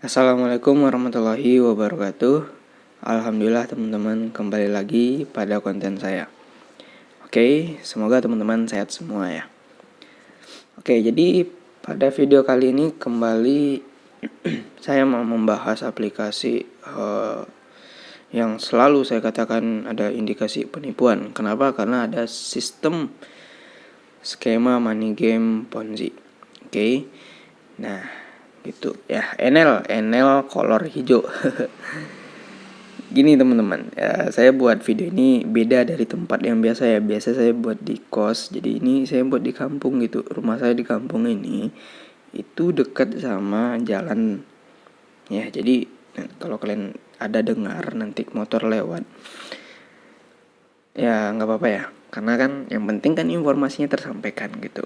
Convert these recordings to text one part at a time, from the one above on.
Assalamualaikum warahmatullahi wabarakatuh. Alhamdulillah teman-teman, kembali lagi pada konten saya. Oke, semoga teman-teman sehat semua ya. Oke, jadi pada video kali ini kembali saya mau membahas aplikasi yang selalu saya katakan ada indikasi penipuan. Kenapa? Karena ada sistem skema money game Ponzi. Oke. Nah, gitu ya, NL kolor hijau. Gini teman-teman, ya, saya buat video ini beda dari tempat yang biasa ya. Biasa saya buat di kos, jadi ini saya buat di kampung gitu. Rumah saya di kampung ini itu dekat sama jalan ya. Jadi kalau kalian ada dengar nanti motor lewat, ya nggak apa-apa ya, karena kan yang penting kan informasinya tersampaikan gitu.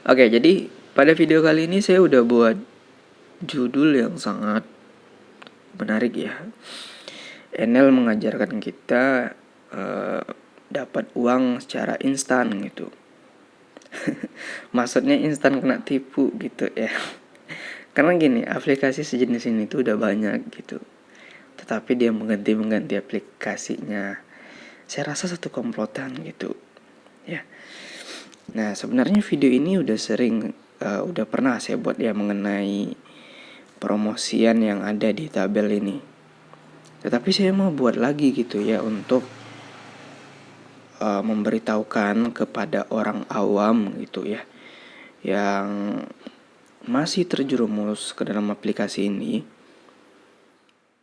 Oke, jadi pada video kali ini saya udah buat judul yang sangat menarik ya. NL mengajarkan kita dapat uang secara instan gitu. Maksudnya instan kena tipu gitu ya. Karena gini, aplikasi sejenis ini tuh udah banyak gitu. Tetapi dia mengganti aplikasinya. Saya rasa satu komplotan gitu. Ya. Nah, sebenarnya video ini udah pernah saya buat ya mengenai promosian yang ada di tabel ini. Tetapi saya mau buat lagi gitu ya untuk memberitahukan kepada orang awam gitu ya, yang masih terjerumus ke dalam aplikasi ini,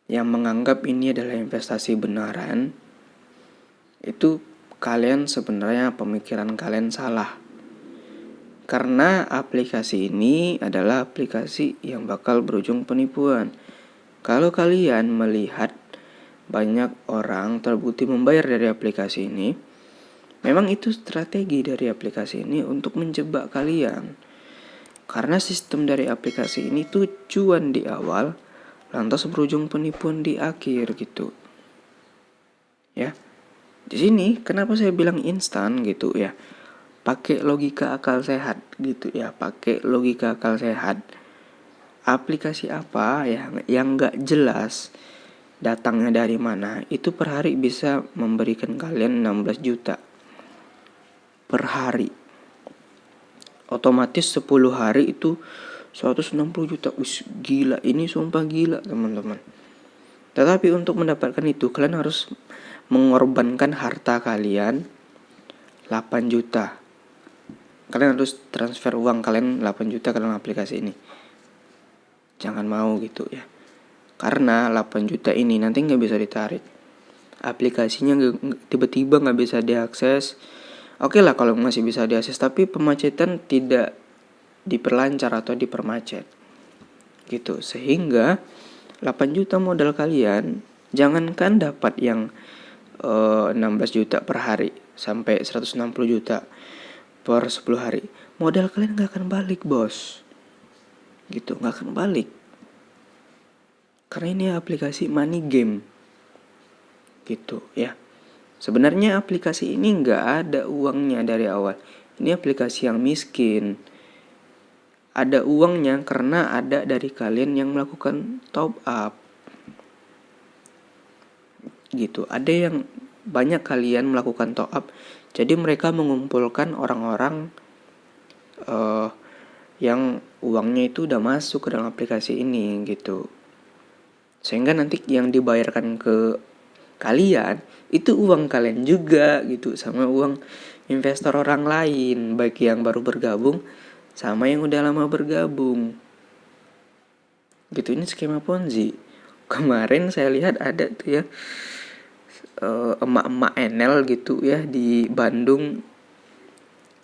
yang menganggap ini adalah investasi benaran. Itu kalian sebenarnya pemikiran kalian salah. Karena aplikasi ini adalah aplikasi yang bakal berujung penipuan. Kalau kalian melihat banyak orang terbukti membayar dari aplikasi ini, memang itu strategi dari aplikasi ini untuk menjebak kalian. Karena sistem dari aplikasi ini tujuan di awal, lantas berujung penipuan di akhir gitu. Ya. Di sini kenapa saya bilang instan gitu ya? Pakai logika akal sehat gitu ya, pakai logika akal sehat. Aplikasi apa ya yang enggak jelas datangnya dari mana, itu per hari bisa memberikan kalian 16 juta per hari. Otomatis 10 hari itu 160 juta. Gila, ini sumpah gila teman-teman. Tetapi untuk mendapatkan itu kalian harus mengorbankan harta kalian 8 juta. Kalian harus transfer uang kalian 8 juta ke dalam aplikasi ini. Jangan mau gitu ya. Karena 8 juta ini nanti gak bisa ditarik. Aplikasinya tiba-tiba gak bisa diakses. Oke lah kalau masih bisa diakses, tapi pemacetan tidak diperlancar atau dipermacet gitu. Sehingga 8 juta modal kalian, jangankan dapat yang 16 juta per hari sampai 160 juta per 10 hari, modal kalian gak akan balik bos gitu, gak akan balik. Karena ini aplikasi money game gitu ya. Sebenarnya aplikasi ini gak ada uangnya dari awal. Ini aplikasi yang miskin. Ada uangnya karena ada dari kalian yang melakukan top up gitu. Ada yang banyak kalian melakukan top up, jadi mereka mengumpulkan orang-orang yang uangnya itu udah masuk ke dalam aplikasi ini gitu. Sehingga nanti yang dibayarkan ke kalian itu uang kalian juga gitu, sama uang investor orang lain, baik yang baru bergabung sama yang udah lama bergabung gitu. Ini skema Ponzi. Kemarin saya lihat ada tuh ya, emak-emak NL gitu ya di Bandung,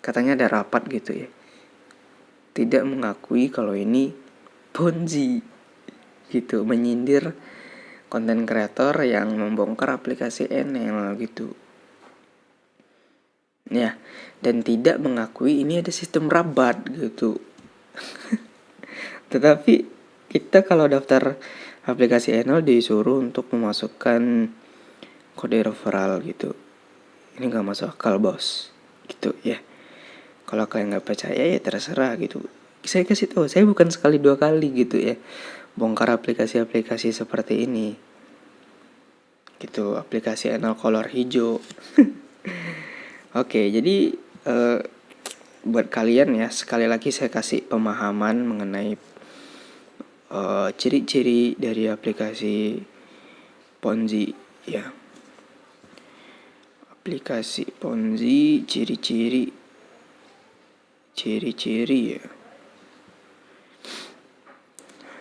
katanya ada rapat gitu ya, tidak mengakui kalau ini Ponzi gitu, menyindir konten kreator yang membongkar aplikasi NL gitu ya, dan tidak mengakui ini ada sistem rabat gitu. Tetapi kita kalau daftar aplikasi NL disuruh untuk memasukkan kode referral gitu. Ini gak masuk akal bos gitu ya. Kalau kalian gak percaya ya terserah gitu. saya kasih tahu, saya bukan sekali dua kali gitu ya bongkar aplikasi-aplikasi seperti ini gitu, aplikasi NL Color hijau. Oke, jadi buat kalian ya, sekali lagi saya kasih pemahaman mengenai ciri-ciri dari aplikasi Ponzi ya. Aplikasi Ponzi, ciri-ciri ya.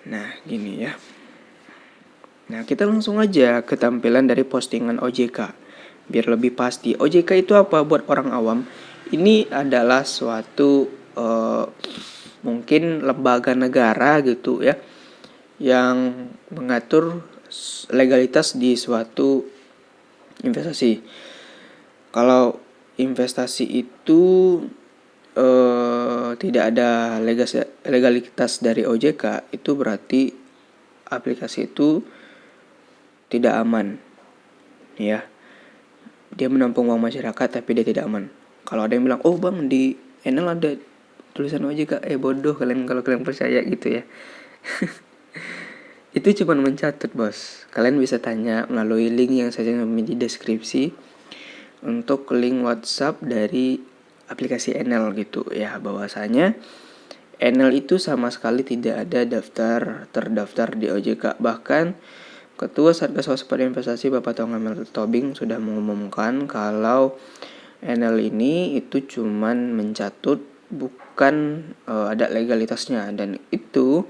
Nah, gini ya. Nah, kita langsung aja ke tampilan dari postingan OJK. Biar lebih pasti, OJK itu apa buat orang awam? Ini adalah suatu mungkin lembaga negara gitu ya, yang mengatur legalitas di suatu investasi. Kalau investasi itu tidak ada legalitas dari OJK, itu berarti aplikasi itu tidak aman ya. Dia menampung uang masyarakat tapi dia tidak aman. Kalau ada yang bilang, oh bang di NL ada tulisan OJK, bodoh kalian kalau kalian percaya gitu ya. Itu cuma mencatut bos. Kalian bisa tanya melalui link yang saya cantumkan di deskripsi, untuk link WhatsApp dari aplikasi NL gitu ya, bahwasanya NL itu sama sekali tidak ada terdaftar di OJK. Bahkan Ketua Satgas Waspada Investasi Bapak Tongamel Tobing sudah mengumumkan kalau NL ini itu cuman mencatut, bukan ada legalitasnya. Dan itu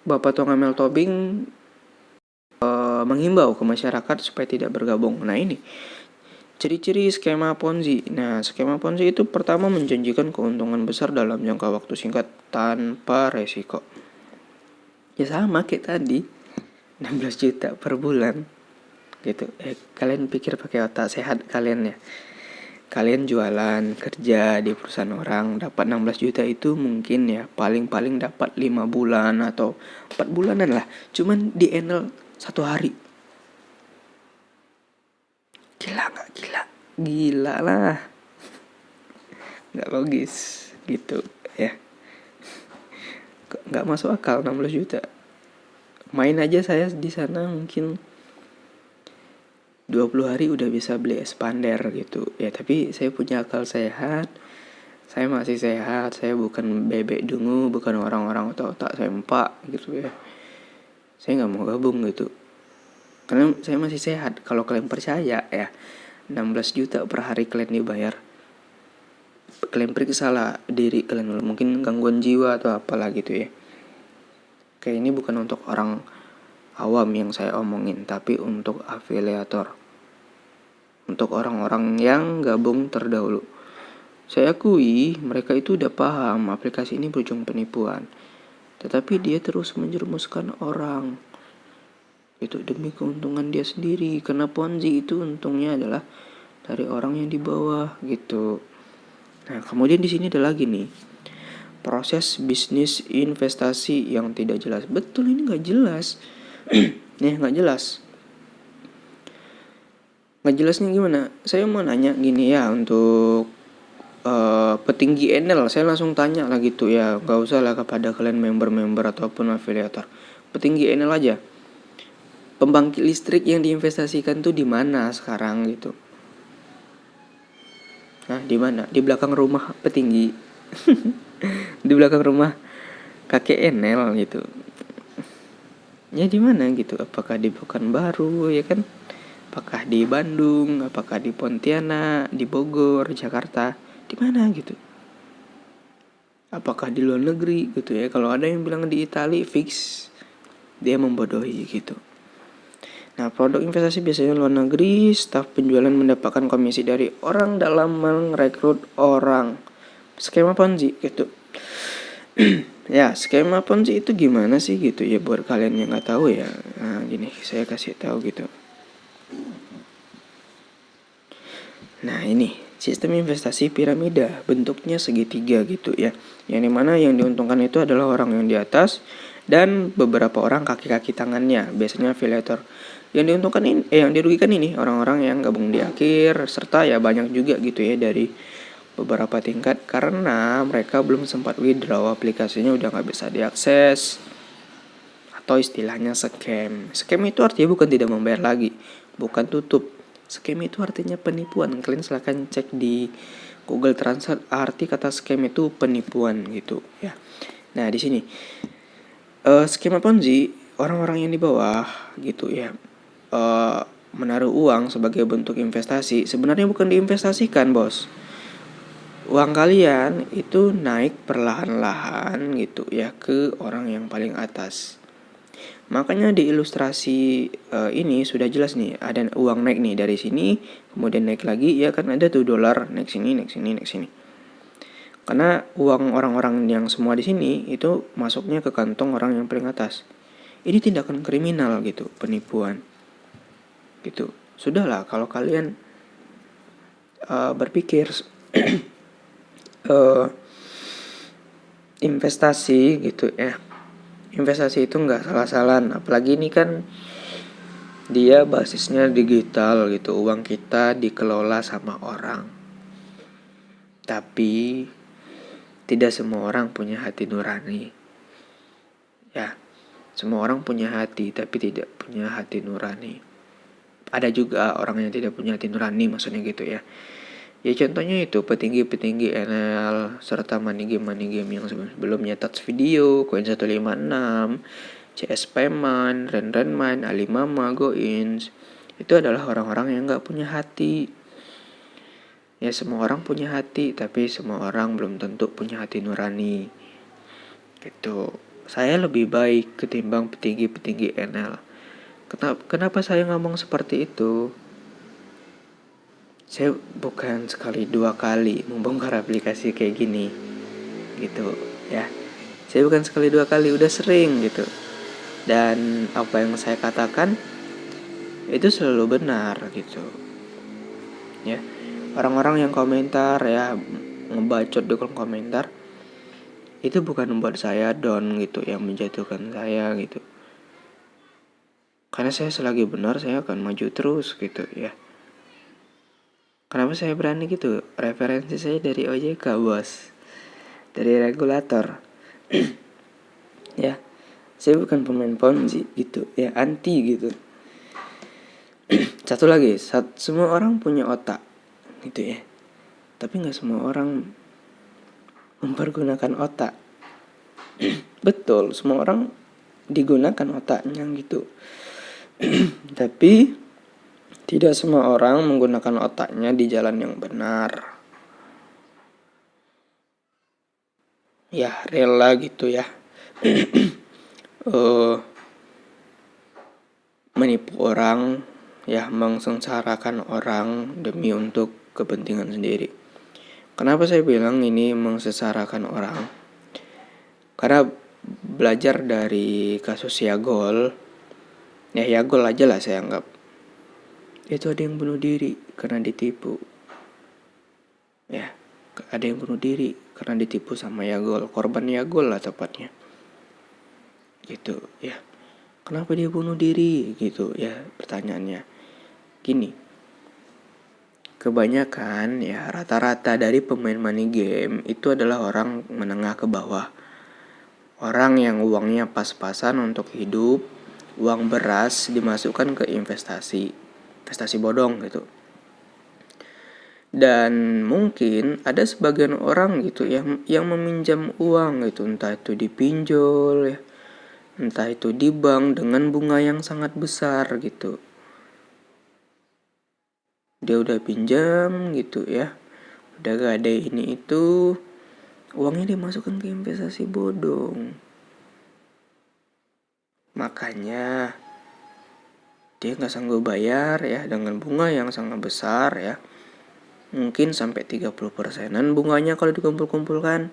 Bapak Tongamel Tobing menghimbau ke masyarakat supaya tidak bergabung. Nah, ini ciri-ciri skema Ponzi. Nah, skema Ponzi itu pertama menjanjikan keuntungan besar dalam jangka waktu singkat tanpa resiko. Ya sama kayak tadi, 16 juta per bulan gitu. Kalian pikir pakai otak sehat kalian ya. Kalian jualan, kerja di perusahaan orang, dapat 16 juta itu mungkin ya paling-paling dapat 5 bulan atau 4 bulanan lah. Cuman di NL 1 hari. Gila gak? Gila lah. Gak logis gitu ya. Gak masuk akal 16 juta. Main aja saya di sana mungkin 20 hari udah bisa beli expander gitu ya. Tapi saya punya akal sehat, saya masih sehat, saya bukan bebek dungu, bukan orang-orang otak sempak gitu ya. Saya gak mau gabung gitu karena saya masih sehat. Kalau kalian percaya ya, 16 juta per hari kalian dibayar, kalian periksa lah diri kalian dulu, mungkin gangguan jiwa atau apalah gitu ya. Kayak ini bukan untuk orang awam yang saya omongin, tapi untuk afiliator, untuk orang-orang yang gabung terdahulu. Saya akui mereka itu udah paham aplikasi ini berujung penipuan, tetapi dia terus menjerumuskan orang itu demi keuntungan dia sendiri. Karena Ponzi itu untungnya adalah dari orang yang di bawah gitu. Nah, kemudian di sini ada lagi nih, proses bisnis investasi yang tidak jelas. Betul, ini nggak jelas. Nih nggak jelas. Nggak jelasnya gimana? Saya mau nanya gini ya, untuk petinggi NL, saya langsung tanya lah gitu ya, nggak usah lah kepada kalian member-member ataupun afiliator. Petinggi NL aja, pembangkit listrik yang diinvestasikan tuh di mana sekarang gitu? Nah, di mana? Di belakang rumah petinggi. Di belakang rumah kakek NL gitu. Ya di mana gitu? Apakah di Pekanbaru ya kan? Apakah di Bandung? Apakah di Pontianak, di Bogor, Jakarta? Di mana gitu? Apakah di luar negeri gitu ya? Kalau ada yang bilang di Italia, fix dia membodohi gitu. Nah, produk investasi biasanya luar negeri. Staf penjualan mendapatkan komisi dari orang dalam merekrut orang. Skema Ponzi gitu. Ya, skema Ponzi itu gimana sih gitu ya, buat kalian yang nggak tahu ya. Nah, gini, saya kasih tahu gitu. Nah, ini sistem investasi piramida, bentuknya segitiga gitu ya. Yang dimana yang diuntungkan itu adalah orang yang di atas dan beberapa orang kaki-kaki tangannya, biasanya afiliator. Yang diuntungkan ini, yang dirugikan ini orang-orang yang gabung di akhir, serta ya banyak juga gitu ya dari beberapa tingkat karena mereka belum sempat withdraw, aplikasinya udah nggak bisa diakses, atau istilahnya scam. Scam itu artinya bukan tidak membayar lagi, bukan tutup. Scam itu artinya penipuan. Kalian silahkan cek di Google Translate arti kata scam itu penipuan gitu ya. Nah di sini skema Ponzi, orang-orang yang di bawah gitu ya, menaruh uang sebagai bentuk investasi. Sebenarnya bukan diinvestasikan, bos. Uang kalian itu naik perlahan-lahan gitu ya ke orang yang paling atas. Makanya di ilustrasi ini sudah jelas nih, ada uang naik nih dari sini, kemudian naik lagi, ya kan ada tuh dolar naik sini, naik sini, naik sini. Karena uang orang-orang yang semua di sini itu masuknya ke kantong orang yang paling atas. Ini tindakan kriminal gitu, penipuan. Gitu. Sudahlah kalau kalian berpikir investasi gitu ya. Investasi itu nggak salah-salahan, apalagi ini kan dia basisnya digital gitu. Uang kita dikelola sama orang. Tapi tidak semua orang punya hati nurani. Ya, semua orang punya hati tapi tidak punya hati nurani. Ada juga orang yang tidak punya hati nurani, maksudnya gitu ya. Ya contohnya itu petinggi-petinggi NL serta money game yang sebelumnya Touch Video, Coin 156, CS Payment, Renrenman, Alimama, Goins. Itu adalah orang-orang yang gak punya hati. Ya semua orang punya hati, tapi semua orang belum tentu punya hati nurani. Gitu. Saya lebih baik ketimbang petinggi-petinggi NL. Kenapa saya ngomong seperti itu? Saya bukan sekali dua kali membongkar aplikasi kayak gini gitu ya. Saya bukan sekali dua kali, udah sering gitu. Dan apa yang saya katakan itu selalu benar gitu ya. Orang-orang yang komentar ya, ngebacot di kolom komentar, itu bukan membuat saya down gitu, yang menjatuhkan saya gitu. Karena saya selagi benar saya akan maju terus gitu ya. Kenapa saya berani gitu? Referensi saya dari OJK, bos. Dari regulator. Ya. Saya bukan pemain Ponzi gitu ya, anti gitu. Satu lagi, semua orang punya otak gitu ya. Tapi gak semua orang mempergunakan otak. Betul, semua orang digunakan otaknya gitu. Tapi tidak semua orang menggunakan otaknya di jalan yang benar. Ya rela gitu ya. Menipu orang, ya mengsengsarakan orang demi untuk kepentingan sendiri. Kenapa saya bilang ini mengsengsarakan orang? Karena belajar dari kasus Yagol, ya Yagol aja lah saya anggap. Itu ada yang bunuh diri karena ditipu. Ya, ada yang bunuh diri karena ditipu sama Yagol, korban Yagol lah tepatnya. Gitu ya. Kenapa dia bunuh diri gitu ya, pertanyaannya. Gini, kebanyakan ya rata-rata dari pemain money game itu adalah orang menengah ke bawah. Orang yang uangnya pas-pasan untuk hidup, uang beras dimasukkan ke investasi bodong gitu. Dan mungkin ada sebagian orang gitu yang meminjam uang gitu, entah itu dipinjol ya, entah itu di bank dengan bunga yang sangat besar gitu. Dia udah pinjam gitu ya, udah gak ada ini itu, uangnya dimasukkan ke investasi bodong. Makanya dia gak sanggup bayar ya, dengan bunga yang sangat besar ya, mungkin sampai 30%-an bunganya kalau dikumpul-kumpulkan.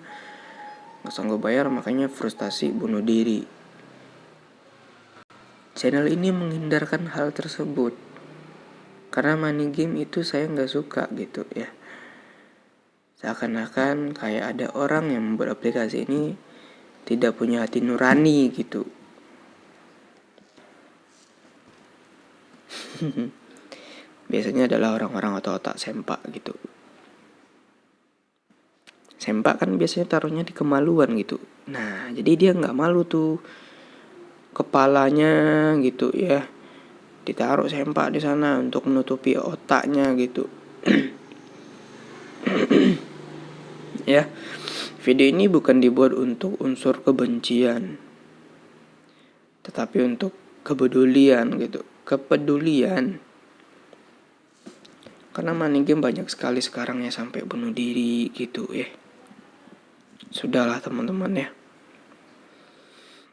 Gak sanggup bayar, makanya frustasi bunuh diri. Channel ini menghindarkan hal tersebut, karena money game itu saya gak suka gitu ya. Seakan-akan kayak ada orang yang membuat aplikasi ini tidak punya hati nurani gitu. Biasanya adalah orang-orang atau otak sempak gitu. Sempak kan biasanya taruhnya di kemaluan gitu. Nah, jadi dia nggak malu tuh, kepalanya gitu ya, ditaruh sempak di sana untuk menutupi otaknya gitu. Ya, video ini bukan dibuat untuk unsur kebencian, tetapi untuk kepedulian gitu, kepedulian. Karena money game banyak sekali sekarang ya sampai bunuh diri gitu ya. Sudahlah teman-teman ya.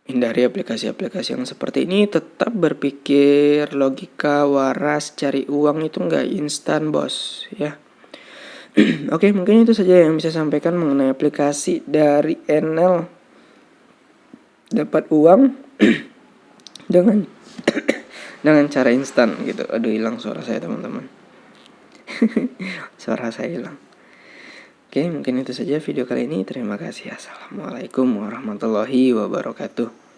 Hindari aplikasi-aplikasi yang seperti ini, tetap berpikir logika, waras, cari uang itu nggak instan bos ya. Oke, mungkin itu saja yang bisa sampaikan mengenai aplikasi dari NL dapat uang dengan dengan cara instan gitu. Aduh, hilang suara saya teman-teman. Suara saya hilang. Oke, mungkin itu saja video kali ini. Terima kasih. Assalamualaikum warahmatullahi wabarakatuh.